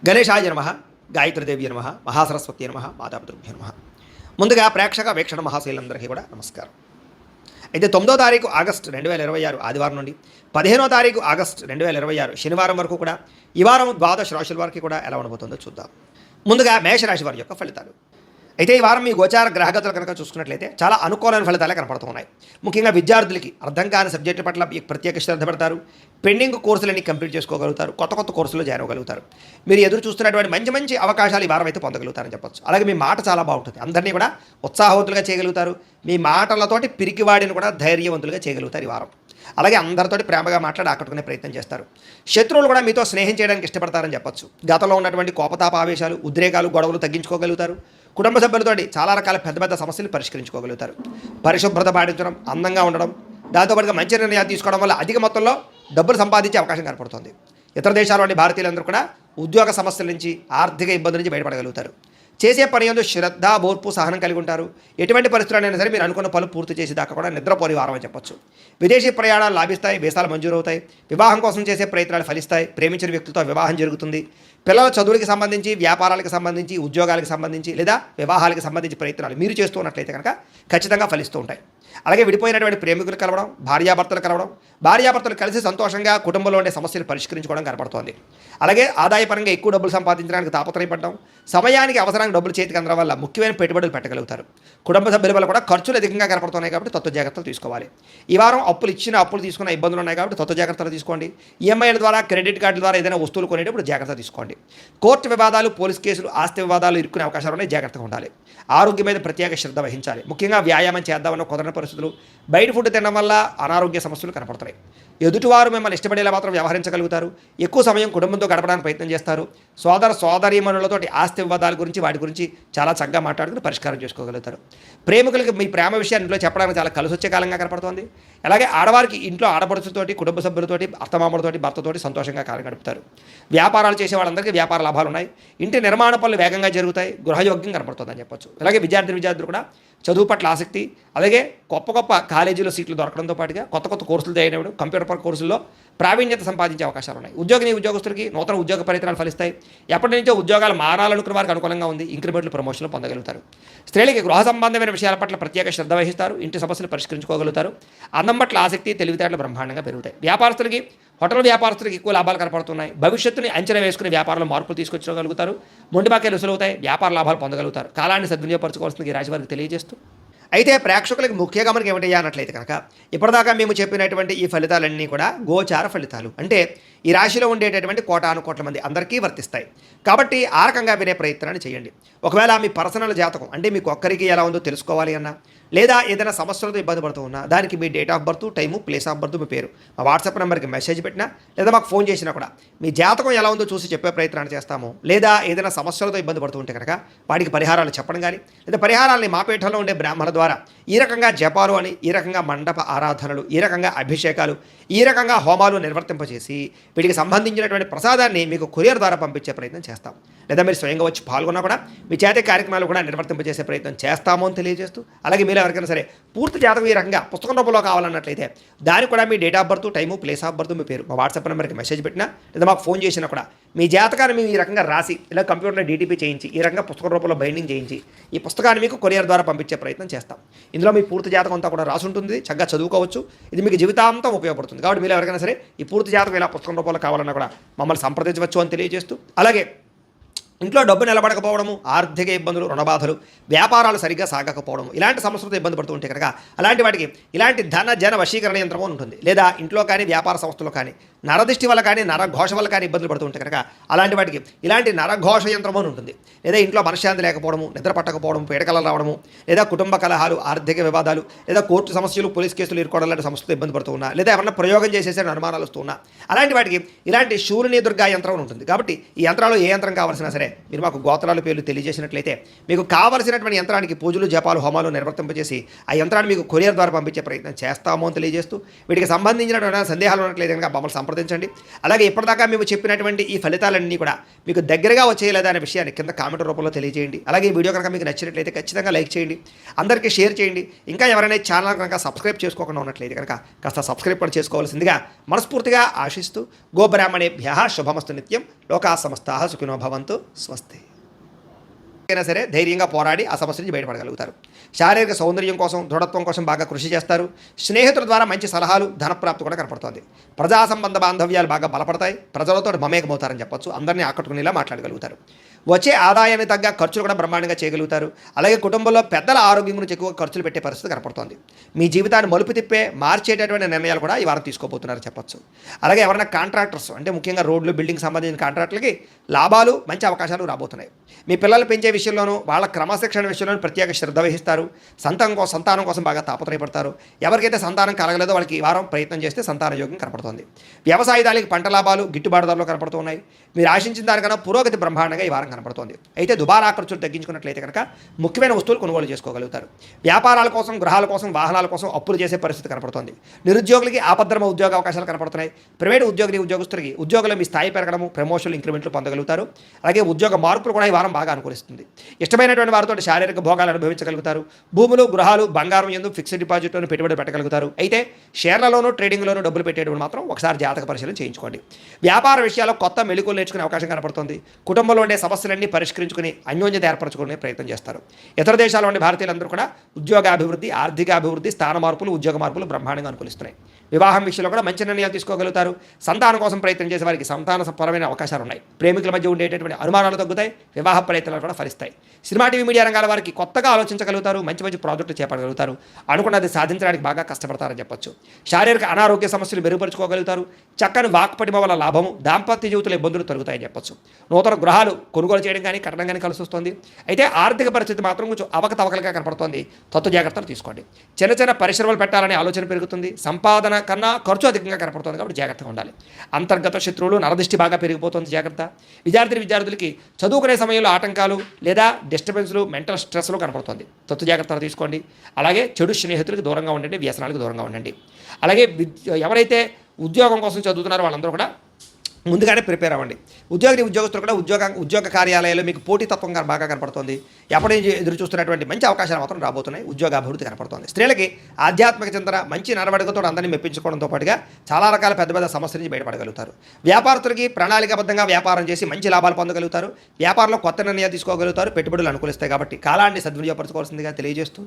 గణేశాయ నమః, గాయత్రీదేవి నమః, మహాసరస్వతి నమః, మాతాపితృభ్యో నమః. ముందుగా ప్రేక్షక వీక్షణ మహాశైలందరికీ కూడా నమస్కారం. అయితే 9వ తారీఖు ఆగస్టు 2026 ఆదివారం నుండి 15వ తారీఖు ఆగస్టు 2026 శనివారం వరకు కూడా ఈ వారం ద్వాదశ రాశుల వారికి కూడా ఎలా ఉండబోతుందో చూద్దాం. ముందుగా మేషరాశి వారి యొక్క ఫలితాలు. అయితే ఈ వారం మీ గోచార గ్రహగతులు కనుక చూసుకున్నట్లయితే చాలా అనుకూలమైన ఫలితాలే కనపడుతున్నాయి. ముఖ్యంగా విద్యార్థులకి అర్థం కాని సబ్జెక్టు పట్ల ప్రత్యేక శ్రద్ధ పెడతారు. పెండింగ్ కోర్సులన్నీ కంప్లీట్ చేసుకోగలుగుతారు. కొత్త కోర్సులు జాయిన్ అవ్వగలుగుతారు. మీరు ఎదురు చూస్తున్నటువంటి మంచి అవకాశాలు ఈ వారం అయితే పొందగలుగుతారని చెప్పొచ్చు. అలాగే మీ మాట చాలా బాగుంటుంది. అందరినీ కూడా ఉత్సాహవంతులుగా చేయగలుగుతారు. మీ మాటలతోటి పిరికివాడిని కూడా ధైర్యవంతులుగా చేయగలుగుతారు ఈ వారం. అలాగే అందరితోటి ప్రేమగా మాట్లాడి ఆకట్టుకునే ప్రయత్నం చేస్తారు. శత్రువులు కూడా మీతో స్నేహం చేయడానికి ఇష్టపడతారని చెప్పొచ్చు. గతంలో ఉన్నటువంటి కోపతాప ఆవేశాలు, ఉద్రేకాలు, గొడవలు తగ్గించుకోగలుగుతారు. కుటుంబ సభ్యులతోటి చాలా రకాల పెద్ద సమస్యలు పరిష్కరించుకోగలుగుతారు. పరిశుభ్రత పాటించడం, అందంగా ఉండడం, దాంతోపాటుగా మంచి నిర్ణయాలు తీసుకోవడం వల్ల అధిక మొత్తంలో డబ్బులు సంపాదించే అవకాశం కనపడుతుంది. ఇతర దేశాల్లోని భారతీయులందరూ కూడా ఉద్యోగ సమస్యల నుంచి, ఆర్థిక ఇబ్బందుల నుంచి బయటపడగలుగుతారు. చేసే పని యందు శ్రద్ధ, ఓర్పు, సహనం కలిగి ఉంటారు. ఎటువంటి పరిస్థితులైనా సరే మీరు అనుకున్న పనులు పూర్తి చేసి దాకా కూడా నిద్రపోని వారం అని చెప్పొచ్చు. విదేశీ ప్రయాణాలు లాభిస్తాయి. వీసాలు మంజూరు అవుతాయి. వివాహం కోసం చేసే ప్రయత్నాలు ఫలిస్తాయి. ప్రేమించిన వ్యక్తులతో వివాహం జరుగుతుంది. పిల్లల చదువులకి సంబంధించి, వ్యాపారాలకు సంబంధించి, ఉద్యోగాలకు సంబంధించి లేదా వివాహాలకు సంబంధించి ప్రయత్నాలు మీరు చేస్తూ ఉన్నట్లయితే కనుక ఖచ్చితంగా ఫలిస్తూ ఉంటాయి. అలాగే విడిపోయినటువంటి ప్రేమికులు కలవడం, భార్యాభర్తలు కలవడం, భార్యాభర్తలు కలిసి సంతోషంగా కుటుంబంలో ఉండే సమస్యలు పరిష్కరించుకోవడం కనపడుతోంది. అలాగే ఆదాయపరంగా ఎక్కువ డబ్బులు సంపాదించడానికి తాపత్రయపడడం, సమయానికి అవసరానికి డబ్బులు చేతికి అందడం వల్ల ముఖ్యమైన పెట్టుబడులు పెట్టగలుగుతారు. కుటుంబ సభ్యుల వల్ల కూడా ఖర్చులు అధికంగా కనపడుతున్నాయి కాబట్టి తత్వ జాగ్రత్తలు తీసుకోవాలి. ఈ వారం అప్పులు తీసుకున్న ఇబ్బందులు ఉన్నాయి కాబట్టి తత్వ జాగ్రత్తలు తీసుకోండి. ఈఎంఐల ద్వారా, క్రెడిట్ కార్డుల ద్వారా ఏదైనా వస్తువులు కొనేటప్పుడు జాగ్రత్త తీసుకోండి. కోర్టు వివాదాలు, పోలీస్ కేసులు, ఆస్తి వివాదాలు ఇరుక్కునే అవకాశాలు ఉన్నాయి. జాగ్రత్తగా ఉండాలి. ఆరోగ్యం మీద ప్రత్యేక శ్రద్ధ వహించాలి. ముఖ్యంగా వ్యాయామం చేద్దామన్న కుదరని పరిస్థితులు, బయట ఫుడ్ తినడం వల్ల అనారోగ్య సమస్యలు కనపడుతున్నాయి. ఎదుటివారు మిమ్మల్ని ఇష్టపడేలా మాత్రం వ్యవహరించగలుగుతారు. ఎక్కువ సమయం కుటుంబంతో గడపడానికి ప్రయత్నం చేస్తారు. సోదరీమణులతోటి ఆస్తి వివాదాల గురించి, వాటి గురించి చాలా చక్కగా మాట్లాడుకుని పరిష్కారం చేసుకోగలుగుతారు. ప్రేమికులకి మీ ప్రేమ విషయాన్ని ఇంట్లో చెప్పడానికి చాలా కలిసి వచ్చే కాలంగా కనపడుతోంది. అలాగే ఆడవారికి ఇంట్లో ఆడపడుచుతోటి, కుటుంబ సభ్యులతోటి, అత్తమామలతోటి, భర్తతోటి సంతోషంగా కాలం గడుపుతారు. వ్యాపారాలు చేసే వాళ్ళందరికీ వ్యాపార లాభాలు ఉన్నాయి. ఇంటి నిర్మాణ పనులు వేగంగా జరుగుతాయి. గృహయోగ్యం కనపడుతుందని చెప్పొచ్చు. అలాగే విద్యార్థులు కూడా చదువు పట్ల ఆసక్తి, అలాగే గొప్ప కాలేజీలో సీట్లు దొరకడంతో పాటుగా కొత్త కోర్సులు జాయిన్ అవ్వడం, కంప్యూటర్ కోర్సుల్లో ప్రావీణ్యత సంపాదించే అవకాశాలు ఉన్నాయి. ఉద్యోగస్తులకి నూతన ఉద్యోగ పరికరాలు ఫలిస్తాయి. ఎప్పటి నుంచో ఉద్యోగాలు మారాలనుకున్న వారికి అనుకూలంగా ఉంది. ఇంక్రిమెంట్లు, ప్రమోషన్లు పొందగలుగుతారు. స్త్రీలకి గృహ సంబంధమైన విషయాల పట్ల ప్రత్యేక శ్రద్ధ వహిస్తారు. ఇంటి సమస్యలు పరిష్కరించుకోగలుగుతారు. అందం పట్ల ఆసక్తి, తెలివితేటలు బ్రహ్మాండంగా పెరుగుతాయి. వ్యాపారస్తులకి, హోటల్ వ్యాపారస్తులకు ఎక్కువ లాభాలు కనపడుతున్నాయి. భవిష్యత్తుని అంచనా వేసుకుని వ్యాపారంలో మార్పులు తీసుకొచ్చగలుగుతారు. మొండిబాకీలు వసూలవుతాయి. వ్యాపార లాభాలు పొందగలుగుతారు. కాలాన్ని సద్వినియోగపరచుకోవాల్సింది ఈ రాశి వారికి తెలియజేస్తూ, అయితే ప్రేక్షకులకు ముఖ్య గమనిక ఏమిటయ్యా అన్నట్లయితే కనుక ఇప్పటిదాకా మేము చెప్పినటువంటి ఈ ఫలితాలన్నీ కూడా గోచార ఫలితాలు. అంటే ఈ రాశిలో ఉండేటటువంటి కోటాను మంది అందరికీ వర్తిస్తాయి. కాబట్టి ఆ రకంగా వినే ప్రయత్నాన్ని చేయండి. ఒకవేళ మీ పర్సనల్ జాతకం అంటే మీకు ఒక్కరికి ఎలా ఉందో తెలుసుకోవాలి అన్నా, లేదా ఏదైనా సమస్యలతో ఇబ్బంది పడుతూ ఉన్నా, దానికి మీ date of birth, time, place of birth, మీ పేరు మా వాట్సాప్ నెంబర్కి మెసేజ్ పెట్టినా, లేదా మాకు ఫోన్ చేసినా కూడా మీ జాతకం ఎలా ఉందో చూసి చెప్పే ప్రయత్నాన్ని చేస్తాము. లేదా ఏదైనా సమస్యలతో ఇబ్బంది పడుతూ ఉంటే కనుక వాటికి పరిహారాలు చెప్పడం కానీ, లేదా పరిహారాలని మా పీఠంలో ఉండే బ్రాహ్మణుల ద్వారా ఈ రకంగా జపాలు అని, ఈ రకంగా మండప ఆరాధనలు, ఈ రకంగా అభిషేకాలు, ఈ రకంగా హోమాలు నిర్వర్తింపజేసి వీటికి సంబంధించినటువంటి ప్రసాదాన్ని మీకు కొరియర్ ద్వారా పంపించే ప్రయత్నం చేస్తాం. లేదా మీరు స్వయంగా వచ్చి పాల్గొన్నా కూడా మీ చేతి కార్యక్రమాలు కూడా నిర్వర్తింపజేసే ప్రయత్నం చేస్తాము అని తెలియజేస్తూ, అలాగే మీరు ఎవరికైనా సరే పూర్తి జాతకం ఈ రకంగా పుస్తకం రూపంలో కావాలన్నట్లయితే దానికి కూడా మీ date of birth, time, place of birth, మీ పేరు మా వాట్సాప్ నెంబర్కి మెసేజ్ పెట్టినా, లేదా మాకు ఫోన్ చేసినా కూడా మీ జాతకాన్ని మేము ఈ రకంగా రాసి, ఇలా కంప్యూటర్లో డీటీపీ చేయించి, ఈ రకంగా పుస్తకం రూపంలో బైండింగ్ చేయించి ఈ పుస్తకాన్ని మీకు కొరియర్ ద్వారా పంపించే ప్రయత్నం చేస్తాం. ఇందులో మీ పూర్తి జాతకం అంతా కూడా రాసి ఉంటుంది. చక్కగా చదువుకోవచ్చు. ఇది మీకు జీవితాంతం ఉపయోగపడుతుంది. కాబట్టి మీరు ఎవరికైనా సరే ఈ పూర్తి జాతకం ఇలా పుస్తకం రూపంలో కావాలన్నా కూడా మమ్మల్ని సంప్రదించవచ్చు అని తెలియజేస్తూ, అలాగే ఇంట్లో డబ్బు నిలబడకపోవడము, ఆర్థిక ఇబ్బందులు, రుణబాధలు, వ్యాపారాలు సరిగ్గా సాగకపోవడం, ఇలాంటి సమస్యలతో ఇబ్బంది పడుతూ ఉంటే కనుక అలాంటి వాటికి ఇలాంటి ధన జన వశీకరణ యంత్రం ఉంటుంది. లేదా ఇంట్లో కానీ వ్యాపార సంస్థలో కానీ నరదృష్టి వల్ల కానీ, నరఘోష వల్ల కానీ ఇబ్బందులు పడుతూ ఉంటే కనుక అలాంటి వాటికి ఇలాంటి నరఘోష యంత్రం అని ఉంటుంది. లేదా ఇంట్లో మనశ్శాంతి లేకపోవడము, నిద్ర పట్టకపోవడం, పీడకలలు రావడము, లేదా కుటుంబ కలహాలు, ఆర్థిక వివాదాలు, లేదా కోర్టు సమస్యలు, పోలీస్ కేసులు ఇరుకోవడం లాంటి సమస్యలతో ఇబ్బంది పడుతూ ఉన్నా, లేదా ఏమన్నా ప్రయోగం చేసేసే అనుమానాలు వస్తూ ఉన్నా, అలాంటి వాటికి ఇలాంటి శూలిని దుర్గా యంత్రం ఉంటుంది. కాబట్టి ఈ యంత్రాలు ఏ యంత్రం కావాల్సినా సరే మీరు మాకు గోత్రాల పేర్లు తెలియజేసినట్లయితే మీకు కావలసినటువంటి యంత్రానికి పూజలు, జపాలు, హోమాలు నిర్వర్తింపజేసి ఆ యంత్రాన్ని మీకు కొరియర్ ద్వారా పంపించే ప్రయత్నం చేస్తాము అని తెలియజేస్తూ, వీటికి సంబంధించినటువంటి సందేహాలు ఉన్నట్లయితే కనుక మమ్మల్ని సంప్రదించండి. అలాగే ఇప్పటిదాకా మేము చెప్పినటువంటి ఈ ఫలితాలన్నీ కూడా మీకు దగ్గరగా వచ్చేయలేదా అనే విషయాన్ని కింద కామెంట్ రూపంలో తెలియజేయండి. అలాగే ఈ వీడియో కనుక మీకు నచ్చినట్లయితే ఖచ్చితంగా లైక్ చేయండి, అందరికీ షేర్ చేయండి. ఇంకా ఎవరైనా ఛానల్ కనుక సబ్స్క్రైబ్ చేసుకోకుండా ఉన్నట్లయితే కనుక కాస్త సబ్స్క్రైబ్ కూడా చేసుకోవాల్సిందిగా మనస్ఫూర్తిగా ఆశిస్తూ గోబ్రాహ్మణేభ్యః శుభమస్తు నిత్యం, లోకా సమస్తాః సుఖినో భవంతు, స్వస్తి. అయినా సరే ధైర్యంగా పోరాడి ఆ సమస్య నుంచి బయటపడగలుగుతారు. శారీరక సౌందర్యం కోసం, దృఢత్వం కోసం బాగా కృషి చేస్తారు. స్నేహితుల ద్వారా మంచి సలహాలు, ధనప్రాప్తి కూడా కనపడుతుంది. ప్రజా సంబంధ బాంధవ్యాలు బాగా బలపడతాయి. ప్రజలతో మమేకమవుతారని చెప్పొచ్చు. అందరినీ ఆకట్టుకునేలా మాట్లాడగలుగుతారు. వచ్చే ఆదాయాన్ని తగ్గ ఖర్చులు కూడా బ్రహ్మాండంగా చేయగలుగుతారు. అలాగే కుటుంబంలో పెద్దల ఆరోగ్యం గురించి ఎక్కువ ఖర్చులు పెట్టే పరిస్థితి కనపడుతోంది. మీ జీవితాన్ని మలుపు తిప్పే మార్చేటటువంటి నిర్ణయాలు కూడా ఈ వారం తీసుకోబోతున్నారని చెప్పొచ్చు. అలాగే ఎవరైనా కాంట్రాక్టర్స్ అంటే ముఖ్యంగా రోడ్లు, బిల్డింగ్ సంబంధించిన కాంట్రాక్టులకి లాభాలు, మంచి అవకాశాలు రాబోతున్నాయి. మీ పిల్లలు పెంచే విషయంలోనూ వాళ్ళ క్రమశిక్షణ విషయంలోనూ ప్రత్యేక శ్రద్ధ వహిస్తారు. సంతానం కోసం బాగా తాపత్రయపడతారు. ఎవరికైతే సంతానం కలగలేదో వాళ్ళకి ఈ వారం ప్రయత్నం చేస్తే సంతాన యోగం కనపడుతుంది. వ్యవసాయదారులకి పంట లాభాలు, గిట్టుబాటు ధరలు కనపడుతున్నాయి. మీరు ఆశించిన దానికన్నా పురోగతి బ్రహ్మాండంగా ఈ వారం కనపడుతోంది. అయితే దుబారా ఖర్చులు తగ్గించుకున్నట్లయితే కనుక ముఖ్యమైన వస్తువులు కొనుగోలు చేసుకోగలుగుతారు. వ్యాపారాల కోసం, గృహాల కోసం, వాహనాల కోసం అప్పులు చేసే పరిస్థితి కనపడుతోంది. నిరుద్యోగులకి ఆపద్రమ ఉద్యోగ అవకాశాలు కనపడుతున్నాయి. ప్రైవేటు ఉద్యోగులకి ఉద్యోగులు మీ స్థాయి పెరగడము, ప్రమోషన్లు, ఇంక్రిమెంట్లు పొందగలుగుతారు. అలాగే ఉద్యోగ మార్పులు కూడా ఈ వారం బాగా అనుకూలిస్తుంది. ఇష్టమైనటువంటి వారితో శారీరక భోగాలు అనుభవించగలుగుతారు. భూములు, గృహాలు, బంగారం ఎందు ఫిక్స్డ్ డిపాజిట్లోనూ పెట్టుబడి పెట్టగలుగుతారు. అయితే షేర్లలోనూ, ట్రేడింగ్లోనూ డబ్బులు పెట్టేటప్పుడు మాత్రం ఒకసారి జాతక పరిశీలన చేయించుకోండి. వ్యాపార విషయాల్లో కొత్త మెళుకువలు నేర్చుకునే అవకాశం కనపడుతుంది. కుటుంబంలో ఉండే సమస్యలన్నీ పరిష్కరించుకుని అన్యోన్యత ఏర్పరచుకునే ప్రయత్నం చేస్తారు. ఇతర దేశాల్లో ఉండే భారతీయులందరూ కూడా ఉద్యోగాభివృద్ధి, ఆర్థిక అభివృద్ధి, స్థాన మార్పులు, ఉద్యోగ మార్పులు బ్రహ్మాండంగా అనుకూలిస్తున్నాయి. వివాహం విషయంలో కూడా మంచి నిర్ణయాలు తీసుకోగలుగుతారు. సంతానం కోసం ప్రయత్నం చేసే వారికి సంతానపరమైన అవకాశాలు ఉన్నాయి. ప్రేమికుల మధ్య ఉండేటటువంటి అనుమానాలు తగ్గుతాయి. వివాహ ప్రయత్నాలు కూడా ఫలిస్తాయి. సినిమా, టీవీ, మీడియా రంగాల వారికి కొత్తగా ఆలోచించగలుగుతారు. మంచి మంచి ప్రాజెక్టులు చేపట్టగలుగుతారు. అనుకున్నది సాధించడానికి బాగా కష్టపడతారని చెప్పొచ్చు. శారీరక అనారోగ్య సమస్యలు మెరుగుపరుచుకోగలుగుతారు. చక్కని వాక్పటిమ వల్ల లాభము, దాంపత్య జీవితంలో ఇబ్బందులు తొలగుతాయని చెప్పొచ్చు. నూతన గృహాలు కొనుగోలు చేయడం కానీ, కట్టడం కానీ కలిసి వస్తుంది. అయితే ఆర్థిక పరిస్థితి మాత్రం కొంచెం అవకతవకలుగా కనపడుతోంది. తత్వ జాగ్రత్తలు తీసుకోండి. చిన్న చిన్న పరిశ్రమలు పెట్టాలనే ఆలోచన పెరుగుతుంది. సంపాదన కన్నా ఖర్చు అధికంగా కనపడుతుంది కాబట్టి జాగ్రత్తగా ఉండాలి. అంతర్గత శత్రువులు, నరదిష్టి బాగా పెరిగిపోతుంది, జాగ్రత్త. విద్యార్థులకి చదువుకునే సమయంలో ఆటంకాలు లేదా డిస్టర్బెన్స్లు, మెంటల్ స్ట్రెస్లు కనపడుతుంది. తత్వ జాగ్రత్తలు తీసుకోండి. అలాగే చెడు స్నేహితులకు దూరంగా ఉండండి, వ్యసనాలకు దూరంగా ఉండండి. అలాగే ఎవరైతే ఉద్యోగం కోసం చదువుతున్నారో వాళ్ళందరూ కూడా ముందుగానే ప్రిపేర్ అవ్వండి. ఉద్యోగస్తులు కూడా ఉద్యోగ కార్యాలయాల్లో మీకు పోటీతత్వం బాగా కనపడుతుంది. ఎప్పటి నుంచి ఎదురు చూస్తున్నటువంటి మంచి అవకాశాలు మాత్రం రాబోతున్నాయి. ఉద్యోగ అభివృద్ధి కనపడుతుంది. స్త్రీలకి ఆధ్యాత్మిక చింతన, మంచి నడవడికతో అందరినీ మెప్పించుకోవడంతో పాటుగా చాలా రకాల పెద్ద పెద్ద సమస్యల నుంచి బయటపడగలుగుతారు. వ్యాపారస్తులకి ప్రణాళికాబద్ధంగా వ్యాపారం చేసి మంచి లాభాలు పొందగలుగుతారు. వ్యాపారంలో కొత్త నిర్ణయాలు తీసుకోగలుగుతారు. పెట్టుబడులు అనుకూలిస్తాయి కాబట్టి కాలాన్ని సద్వినియోగపరచుకోవాల్సిందిగా తెలియజేస్తూ